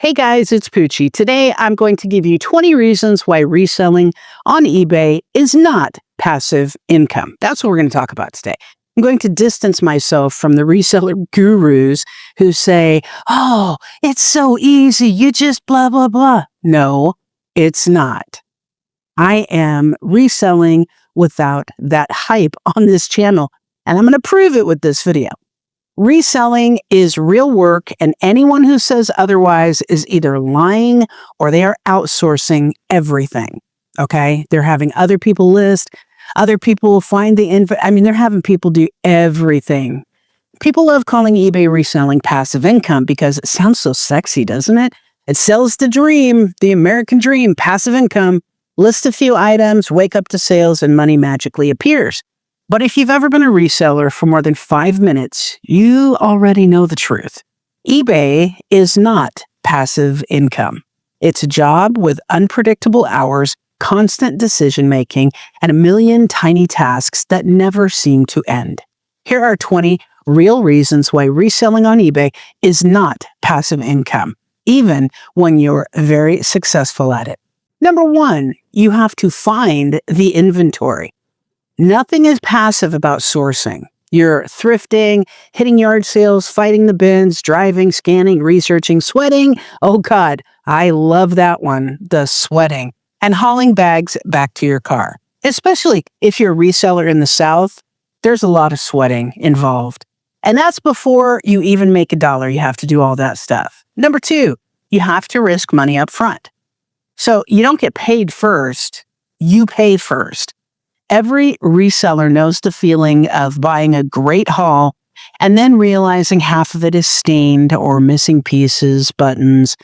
Hey guys, it's Poochie. Today I'm going to give you 20 reasons why reselling on eBay is not passive income. That's what we're going to talk about today. I'm going to distance myself from the reseller gurus who say, oh, it's so easy. You just blah, blah, blah. No, it's not. I am reselling without that hype on this channel, and I'm going to prove it with this video. Reselling is real work, and anyone who says otherwise is either lying or they are outsourcing everything. Okay? They're having other people list, other people find the info. They're having people do everything. People love calling eBay reselling passive income because it sounds so sexy, doesn't it? It sells the dream, the American dream, passive income. List a few items, wake up to sales, and money magically appears. But if you've ever been a reseller for more than 5 minutes, you already know the truth. eBay is not passive income. It's a job with unpredictable hours, constant decision-making, and a million tiny tasks that never seem to end. Here are 20 real reasons why reselling on eBay is not passive income, even when you're very successful at it. Number 1, you have to find the inventory. Nothing is passive about sourcing. You're thrifting, hitting yard sales, fighting the bins, driving, scanning, researching, sweating. Oh God, I love that one, the sweating. And hauling bags back to your car. Especially if you're a reseller in the South, there's a lot of sweating involved. And that's before you even make $1. You have to do all that stuff. Number 2, you have to risk money up front. So you don't get paid first, you pay first. Every reseller knows the feeling of buying a great haul and then realizing half of it is stained or missing pieces, buttons,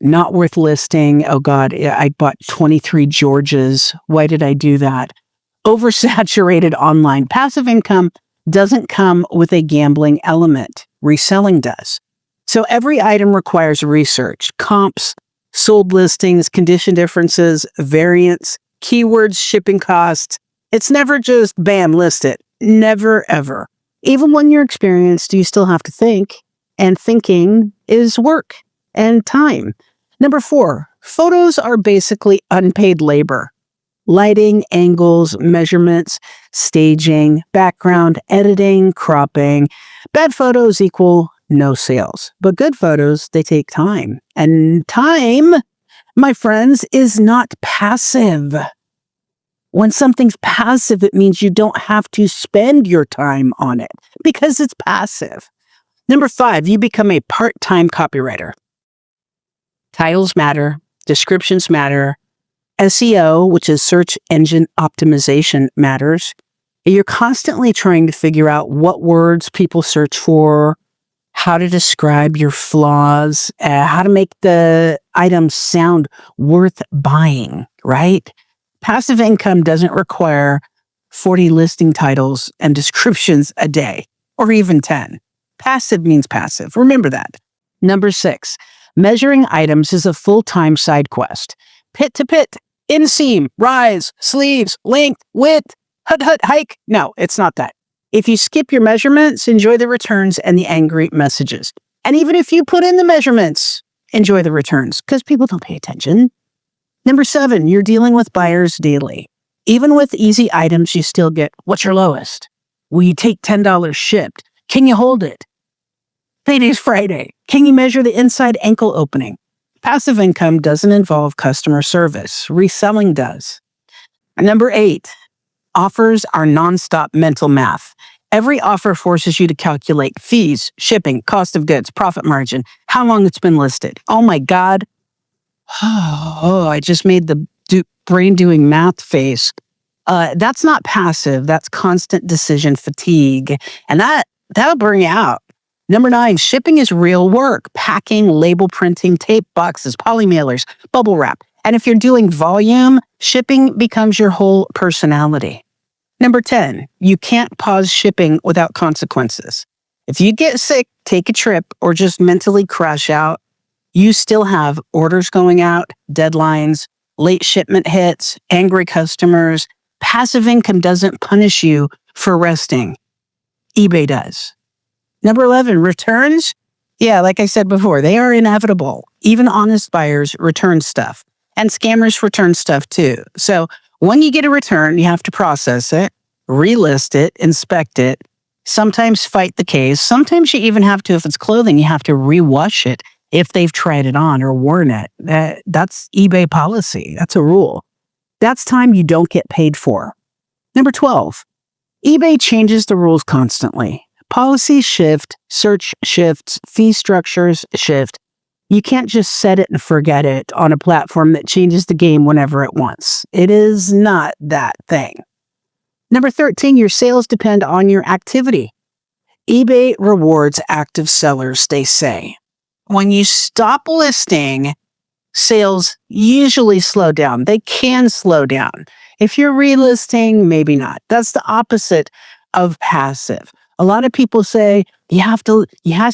not worth listing. Oh God, I bought 23 Georges. Why did I do that? Oversaturated online. Passive income doesn't come with a gambling element. Reselling does. So every item requires research, comps, sold listings, condition differences, variants, keywords, shipping costs. It's never just, bam, list it. Never, ever. Even when you're experienced, you still have to think. And thinking is work and time. Number 4, photos are basically unpaid labor. Lighting, angles, measurements, staging, background, editing, cropping. Bad photos equal no sales. But good photos, they take time. And time, my friends, is not passive. When something's passive, it means you don't have to spend your time on it because it's passive. Number 5, you become a part-time copywriter. Titles matter, descriptions matter, SEO, which is search engine optimization, matters. You're constantly trying to figure out what words people search for, how to describe your flaws, how to make the item sound worth buying, right? Passive income doesn't require 40 listing titles and descriptions a day, or even 10. Passive means passive. Remember that. Number 6, measuring items is a full-time side quest. Pit to pit, inseam, rise, sleeves, length, width, hike. No, it's not that. If you skip your measurements, enjoy the returns and the angry messages. And even if you put in the measurements, enjoy the returns, because people don't pay attention. Number 7, you're dealing with buyers daily. Even with easy items, you still get, what's your lowest? Will you take $10 shipped? Can you hold it? Payday's Friday. Can you measure the inside ankle opening? Passive income doesn't involve customer service. Reselling does. Number 8, offers are nonstop mental math. Every offer forces you to calculate fees, shipping, cost of goods, profit margin, how long it's been listed. Oh my God. Oh, I just made the brain doing math face. That's not passive. That's constant decision fatigue. And that'll burn you out. Number 9, shipping is real work. Packing, label printing, tape boxes, poly mailers, bubble wrap. And if you're doing volume, shipping becomes your whole personality. Number 10, you can't pause shipping without consequences. If you get sick, take a trip, or just mentally crash out, you still have orders going out, deadlines, late shipment hits, angry customers. Passive income doesn't punish you for resting. eBay does. Number 11, returns. Yeah, like I said before, they are inevitable. Even honest buyers return stuff, and scammers return stuff too. So when you get a return, you have to process it, relist it, inspect it, sometimes fight the case. Sometimes you even have to, if it's clothing, you have to rewash it if they've tried it on or worn it. That's eBay policy. That's a rule. That's time you don't get paid for. Number 12, eBay changes the rules constantly. Policies shift, search shifts, fee structures shift. You can't just set it and forget it on a platform that changes the game whenever it wants. It is not that thing. Number 13, your sales depend on your activity. eBay rewards active sellers, they say. When you stop listing, sales usually slow down. They can slow down. If you're relisting, maybe not. That's the opposite of passive. A lot of people say you have to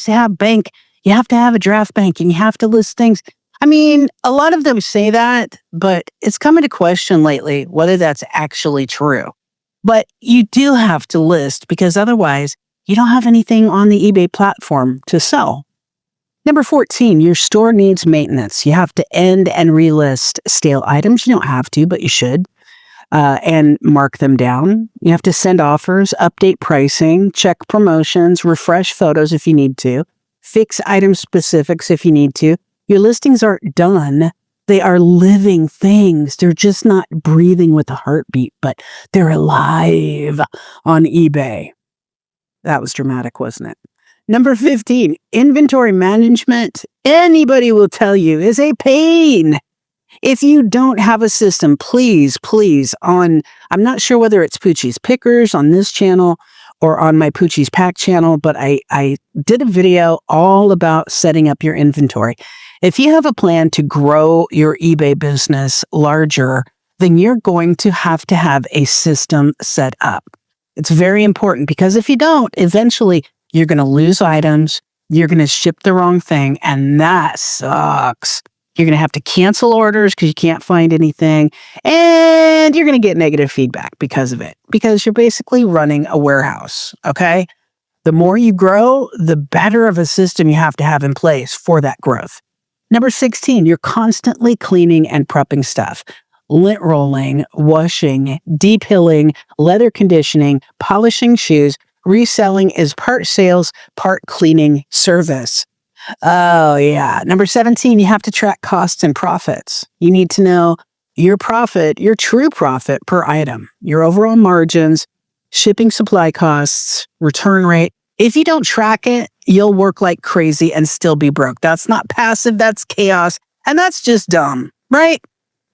have bank, you have to have a draft bank, and you have to list things. I mean, a lot of them say that, but it's come into question lately whether that's actually true. But you do have to list because otherwise you don't have anything on the eBay platform to sell. Number 14, your store needs maintenance. You have to end and relist stale items. You don't have to, but you should. And mark them down. You have to send offers, update pricing, check promotions, refresh photos if you need to, fix item specifics if you need to. Your listings aren't done. They are living things. They're just not breathing with a heartbeat, but they're alive on eBay. That was dramatic, wasn't it? Number 15, inventory management, anybody will tell you, is a pain. If you don't have a system, please, I'm not sure whether it's Poochie's Pickers on this channel or on my Poochie's Pack channel, but I did a video all about setting up your inventory. If you have a plan to grow your eBay business larger, then you're going to have a system set up. It's very important because if you don't, eventually you're going to lose items, you're going to ship the wrong thing, and that sucks. You're going to have to cancel orders because you can't find anything, and you're going to get negative feedback because of it, because you're basically running a warehouse, okay? The more you grow, the better of a system you have to have in place for that growth. Number 16, you're constantly cleaning and prepping stuff. Lint rolling, washing, depilling, leather conditioning, polishing shoes. Reselling is part sales, part cleaning service. Oh, yeah. Number 17, you have to track costs and profits. You need to know your profit, your true profit per item, your overall margins, shipping supply costs, return rate. If you don't track it, you'll work like crazy and still be broke. That's not passive, that's chaos, and that's just dumb, right?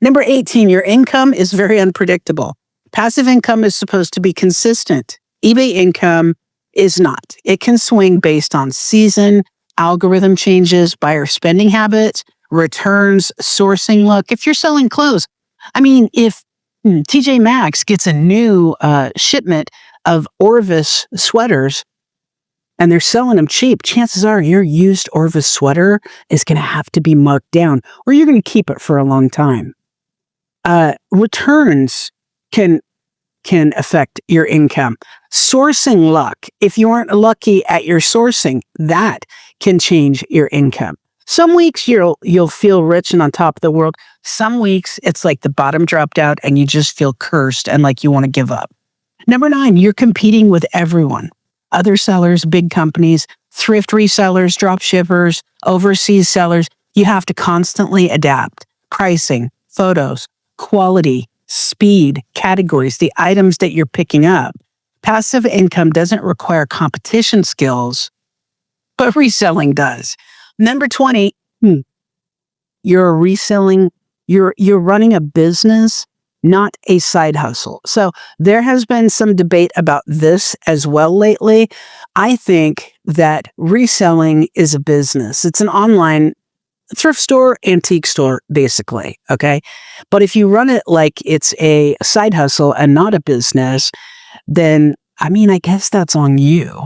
Number 18, your income is very unpredictable. Passive income is supposed to be consistent. eBay income is not. It can swing based on season, algorithm changes, buyer spending habits, returns, sourcing luck. If you're selling clothes, I mean, if TJ Maxx gets a new shipment of Orvis sweaters and they're selling them cheap, chances are your used Orvis sweater is going to have to be marked down or you're going to keep it for a long time. Returns can affect your income. Sourcing luck, if you aren't lucky at your sourcing, that can change your income. Some weeks you'll feel rich and on top of the world. Some weeks it's like the bottom dropped out and you just feel cursed and like you want to give up. Number 9, you're competing with everyone. Other sellers, big companies, thrift resellers, drop shippers, overseas sellers. You have to constantly adapt. Pricing, photos, quality, speed, categories, the items that you're picking up. Passive income doesn't require competition skills, but reselling does. Number 20, you're reselling, you're running a business, not a side hustle. So there has been some debate about this as well lately. I think that reselling is a business. It's an online thrift store, antique store, basically, okay? But if you run it like it's a side hustle and not a business, then, I mean, I guess that's on you.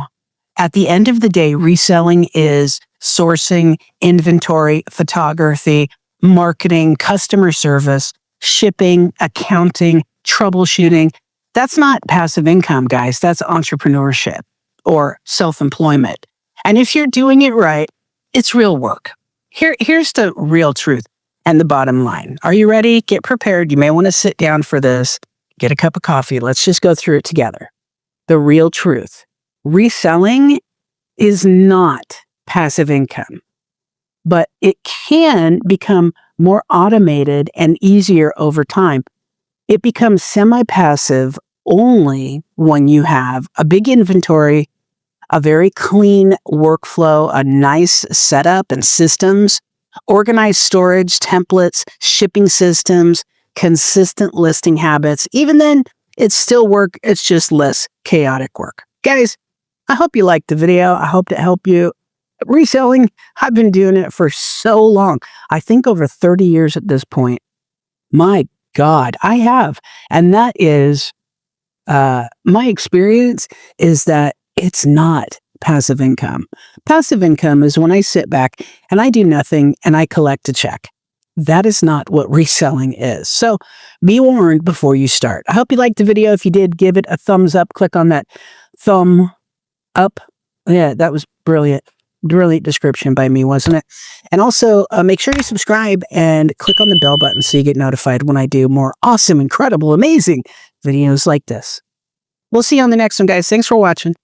At the end of the day, reselling is sourcing, inventory, photography, marketing, customer service, shipping, accounting, troubleshooting. That's not passive income, guys. That's entrepreneurship or self-employment. And if you're doing it right, it's real work. Here's the real truth and the bottom line. Are you ready? Get prepared. You may want to sit down for this. Get a cup of coffee. Let's just go through it together. The real truth. Reselling is not passive income, but it can become more automated and easier over time. It becomes semi-passive only when you have a big inventory, a very clean workflow, a nice setup and systems, organized storage, templates, shipping systems, consistent listing habits. Even then, it's still work. It's just less chaotic work. Guys, I hope you liked the video. I hope to help you. Reselling, I've been doing it for so long. I think over 30 years at this point. My God, I have. And that is, my experience is that it's not passive income. Passive income is when I sit back and I do nothing and I collect a check. That is not what reselling is. So be warned before you start. I hope you liked the video. If you did, give it a thumbs up. Click on that thumb up. Yeah, that was brilliant. Brilliant description by me, wasn't it? And also, make sure you subscribe and click on the bell button so you get notified when I do more awesome, incredible, amazing videos like this. We'll see you on the next one, guys. Thanks for watching.